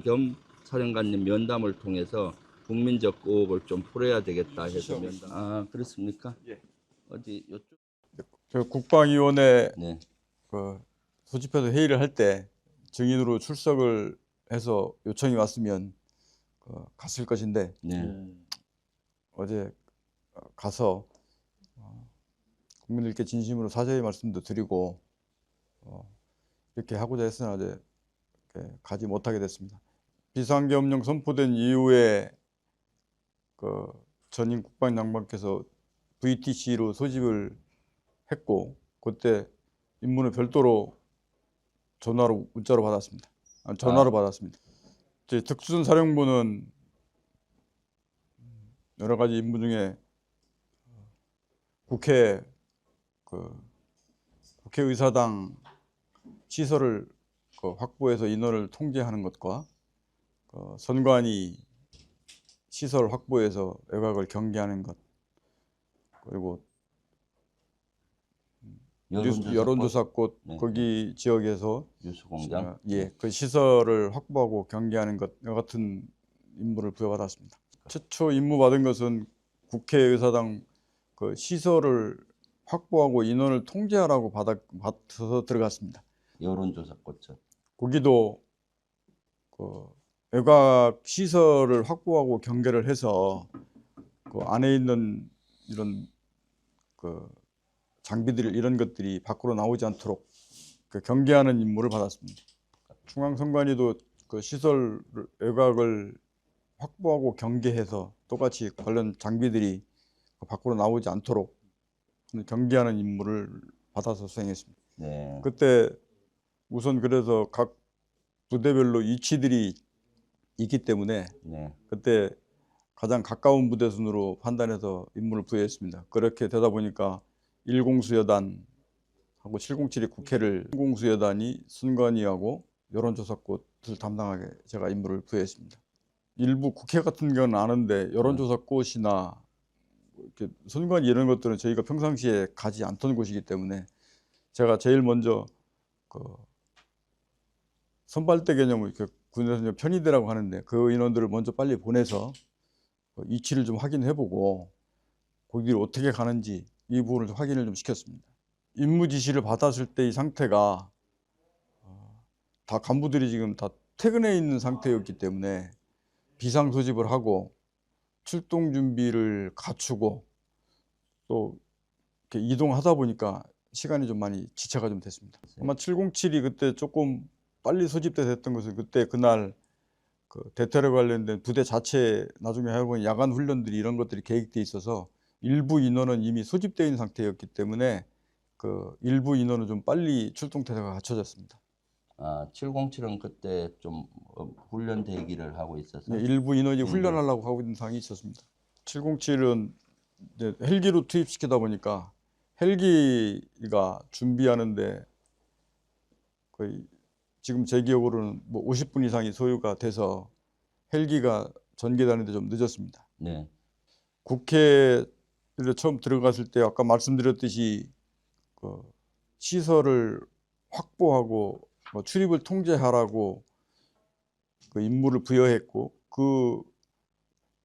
겸 사령관님 면담을 통해서 국민적 의혹을 좀 풀어야 되겠다 해서 면담. 아, 그렇습니까? 예. 어디 요쪽? 저 국방위원회 네. 그 소집해서 회의를 할 때 증인으로 출석을 해서 요청이 왔으면 갔을 것인데 네. 어제 가서 국민들께 진심으로 사죄의 말씀도 드리고 이렇게 하고자 했으나 어제 이렇게 가지 못하게 됐습니다. 비상계엄령 선포된 이후에 그 전임 국방장관께서 VTC로 소집을 했고 그때 임무는 별도로 전화로 문자로 받았습니다. 전화로 받았습니다. 이제 특수사령부는 여러 가지 임무 중에 국회의사당 시설을 확보해서 인원을 통제하는 것과 선관위 시설 확보해서 외곽을 경계하는 것, 그리고 여론조사꽃 네. 거기 지역에서 뉴스공장. 그 시설을 확보하고 경계하는 것과 같은 임무를 부여받았습니다. 최초 임무 받은 것은 국회의사당 그 시설을 확보하고 인원을 통제하라고 받아서 들어갔습니다. 여론조사꽃죠. 거기도 그 외곽 시설을 확보하고 경계를 해서 그 안에 있는 이런 그 장비들 이런 것들이 밖으로 나오지 않도록 그 경계하는 임무를 받았습니다. 중앙선관위도 그 시설 외곽을 확보하고 경계해서 똑같이 관련 장비들이 밖으로 나오지 않도록 경계하는 임무를 받아서 수행했습니다. 네. 그때 우선 그래서 각 부대별로 위치들이 있기 때문에 네. 그때 가장 가까운 부대 순으로 판단해서 임무를 부여했습니다. 그렇게 되다 보니까 1공수여단하고 707이 국회를 1공수여단이 선관위하고 여론조사꽃을 담당하게 제가 임무를 부여했습니다. 일부 국회 같은 경우는 아는데 여론조사꽃이나 이렇게 선관위 이런 것들은 저희가 평상시에 가지 않던 곳이기 때문에 제가 제일 먼저 그 선발대 개념을 이렇게 군에서 편의대라고 하는데 그 인원들을 먼저 빨리 보내서 위치를 좀 확인해보고 거기를 어떻게 가는지 이 부분을 좀 확인을 좀 시켰습니다. 임무 지시를 받았을 때 이 상태가 다 간부들이 지금 다 퇴근해 있는 상태였기 때문에 비상 소집을 하고 출동 준비를 갖추고 또 이렇게 이동하다 보니까 시간이 좀 많이 지체가 좀 됐습니다. 아마 707이 그때 조금 빨리 소집돼 됐던 것은 그때 그날 그 대테러 관련된 부대 자체 나중에 해보니 야간 훈련들이 이런 것들이 계획돼 있어서 일부 인원은 이미 소집되어 있는 상태였기 때문에 그 일부 인원은 좀 빨리 출동 태세가 갖춰졌습니다. 아, 707은 그때 좀 훈련 대기를 하고 있어서 일부 인원이 훈련하려고 하고 있는 상황이 있었습니다. 707은 이제 헬기로 투입시키다 보니까 헬기가 준비하는데 거의 지금 제 기억으로는 뭐 50분 이상이 소요가 돼서 헬기가 전개되는데 좀 늦었습니다. 네. 국회에 처음 들어갔을 때 아까 말씀드렸듯이 그 시설을 확보하고 뭐 출입을 통제하라고 그 임무를 부여했고 그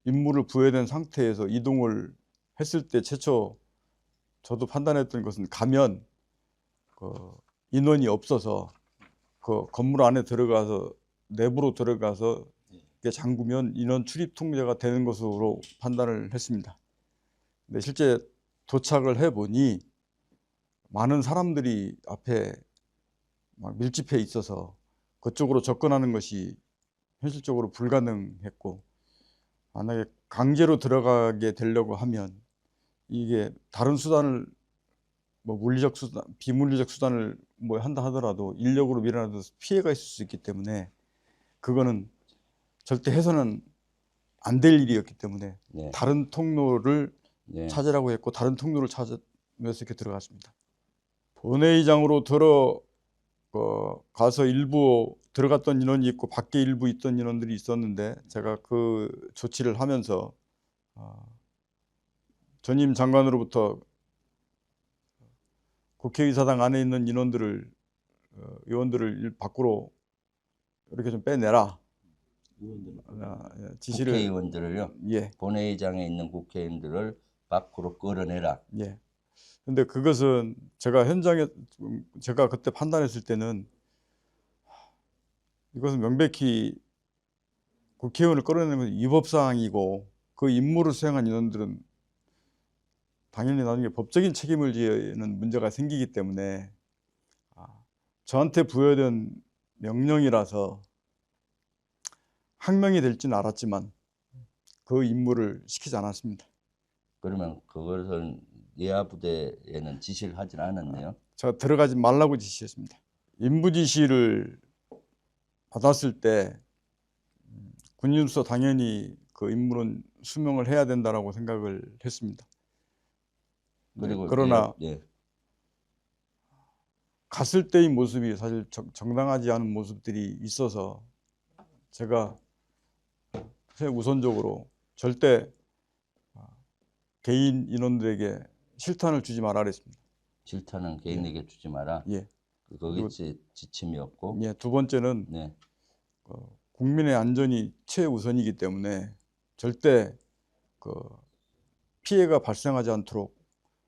임무를 부여된 상태에서 이동을 했을 때 최초 저도 판단했던 것은 가면 그 인원이 없어서 그 건물 안에 들어가서 내부로 들어가서 잠그면 인원 출입 통제가 되는 것으로 판단을 했습니다. 근데 실제 도착을 해보니 많은 사람들이 앞에 막 밀집해 있어서 그쪽으로 접근하는 것이 현실적으로 불가능했고 만약에 강제로 들어가게 되려고 하면 이게 다른 수단을 뭐 물리적 수단, 비물리적 수단을 뭐 한다 하더라도 인력으로 밀어넣어서 피해가 있을 수 있기 때문에 그거는 절대 해서는 안 될 일이었기 때문에 네. 다른 통로를 네. 찾으라고 했고 다른 통로를 찾으면서 이렇게 들어갔습니다. 본회의장으로 가서 일부 들어갔던 인원이 있고 밖에 일부 있던 인원들이 있었는데 제가 그 조치를 하면서 전임 장관으로부터 국회의사당 안에 있는 인원들을 의원들을 밖으로 이렇게 좀 빼내라 지시를 국회의원들을요. 예, 본회의장에 있는 국회의원들을 밖으로 끌어내라. 예. 근데 그것은 제가 현장에 제가 그때 판단했을 때는 이것은 명백히 국회의원을 끌어내는 건 위법 사항이고 그 임무를 수행한 인원들은 당연히 나중에 법적인 책임을 지는 문제가 생기기 때문에 저한테 부여된 명령이라서 항명이 될지는 알았지만 그 임무를 시키지 않았습니다. 그러면 그것은 예하 부대에는 지시를 하진 않았네요. 제가 들어가지 말라고 지시했습니다. 임무 지시를 받았을 때 군인으로서 당연히 그 임무는 수명을 해야 된다라고 생각을 했습니다. 그리고 그러나 예. 갔을 때의 모습이 사실 정당하지 않은 모습들이 있어서 제가 우선적으로 절대 개인 인원들에게 실탄을 주지 말아 그랬습니다. 실탄은 개인에게 주지 마라. 예. 그게 지침이었고. 예, 두 번째는 네. 국민의 안전이 최우선이기 때문에 절대 그 피해가 발생하지 않도록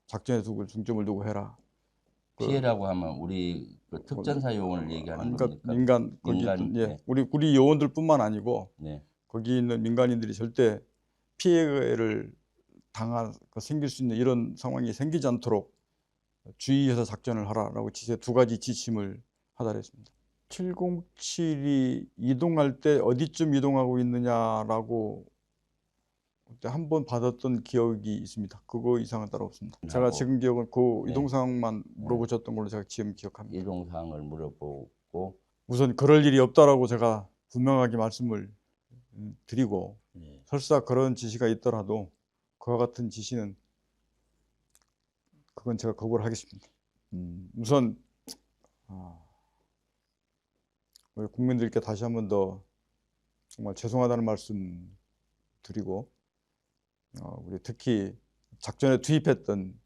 작전에 중점을 두고 해라. 피해라고 하면 우리 그 특전사요원을 얘기하는 그러니까 겁니까? 거기 민간, 예, 네. 우리 요원들뿐만 아니고 네. 거기 있는 민간인들이 절대 피해를 생길 수 있는 이런 상황이 생기지 않도록 주의해서 작전을 하라라고 두 가지 지침을 하달했습니다. 707이 이동할 때 어디쯤 이동하고 있느냐라고 그때 한 번 받았던 기억이 있습니다. 그거 이상은 따로 없습니다. 제가 지금 기억은 그 네. 이동 상황만 물어보셨던 걸로 제가 지금 기억합니다. 이동 사항을 물어보고 우선 그럴 일이 없다라고 제가 분명하게 말씀을 드리고 설사 그런 지시가 있더라도 그와 같은 지시는 그건 제가 거부를 하겠습니다. 우선 우리 국민들께 다시 한 번 더 정말 죄송하다는 말씀 드리고 우리 특히 작전에 투입했던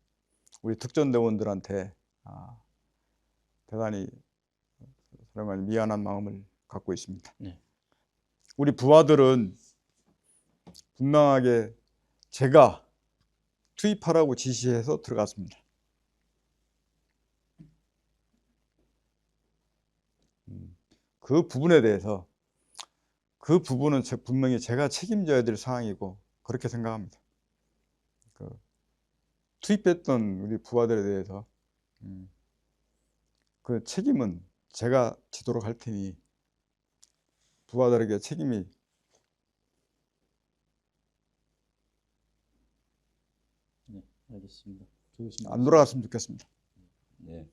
우리 특전대원들한테 대단히 사령관님 미안한 마음을 갖고 있습니다. 네. 우리 부하들은 분명하게 제가 투입하라고 지시해서 들어갔습니다. 그 부분에 대해서 그 부분은 분명히 제가 책임져야 될 사항이고 그렇게 생각합니다. 투입했던 우리 부하들에 대해서 그 책임은 제가 지도록 할 테니 부하들에게 책임이 네, 알겠습니다. 안 돌아갔으면 좋겠습니다. 네.